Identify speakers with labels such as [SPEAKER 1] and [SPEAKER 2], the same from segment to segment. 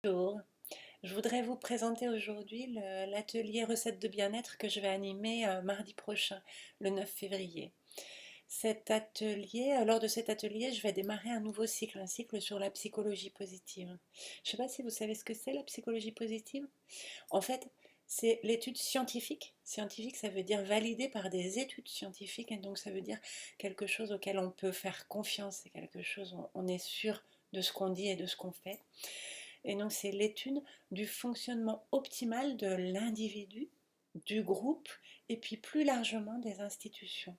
[SPEAKER 1] Bonjour, je voudrais vous présenter aujourd'hui l'atelier recettes de bien-être que je vais animer mardi prochain, le 9 février. Lors de cet atelier, je vais démarrer un nouveau cycle, un cycle sur la psychologie positive. Je ne sais pas si vous savez ce que c'est la psychologie positive. En fait, c'est l'étude scientifique. Scientifique, ça veut dire validé par des études scientifiques, et donc ça veut dire quelque chose auquel on peut faire confiance, c'est quelque chose où on est sûr de ce qu'on dit et de ce qu'on fait. Et donc c'est l'étude du fonctionnement optimal de l'individu, du groupe et puis plus largement des institutions.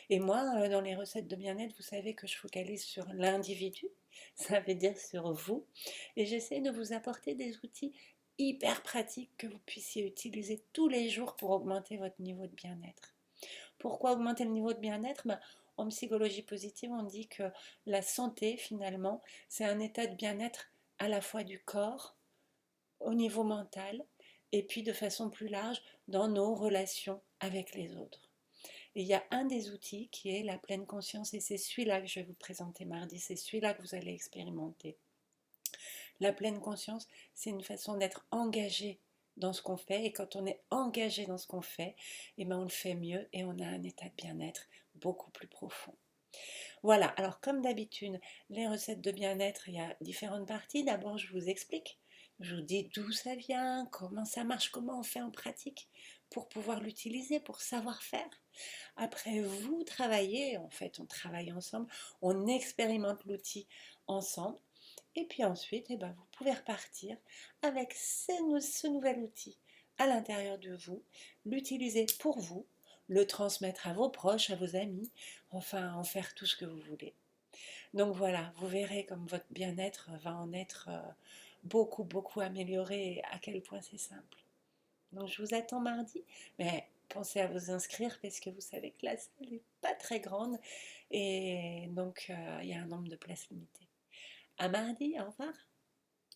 [SPEAKER 1] Et moi, dans les recettes de bien-être, vous savez que je focalise sur l'individu, ça veut dire sur vous, et j'essaie de vous apporter des outils hyper pratiques que vous puissiez utiliser tous les jours pour augmenter votre niveau de bien-être. Pourquoi augmenter le niveau de bien-être? En psychologie positive, on dit que la santé, finalement, c'est un état de bien-être à la fois du corps, au niveau mental, et puis de façon plus large dans nos relations avec les autres. Et il y a un des outils qui est la pleine conscience, et c'est celui-là que je vais vous présenter mardi, c'est celui-là que vous allez expérimenter. La pleine conscience, c'est une façon d'être engagé dans ce qu'on fait, et quand on est engagé dans ce qu'on fait, on le fait mieux et on a un état de bien-être beaucoup plus profond. Voilà, alors comme d'habitude, les recettes de bien-être, il y a différentes parties. D'abord, je vous explique, je vous dis d'où ça vient, comment ça marche, comment on fait en pratique pour pouvoir l'utiliser, pour savoir faire. Après, vous travaillez, en fait, on travaille ensemble, on expérimente l'outil ensemble. Et puis ensuite, vous pouvez repartir avec ce nouvel outil à l'intérieur de vous, l'utiliser pour vous, le transmettre à vos proches, à vos amis, enfin en faire tout ce que vous voulez. Donc voilà, vous verrez comme votre bien-être va en être beaucoup, beaucoup amélioré et à quel point c'est simple. Donc je vous attends mardi, mais pensez à vous inscrire parce que vous savez que la salle n'est pas très grande et donc il y a un nombre de places limitées. À mardi, au revoir.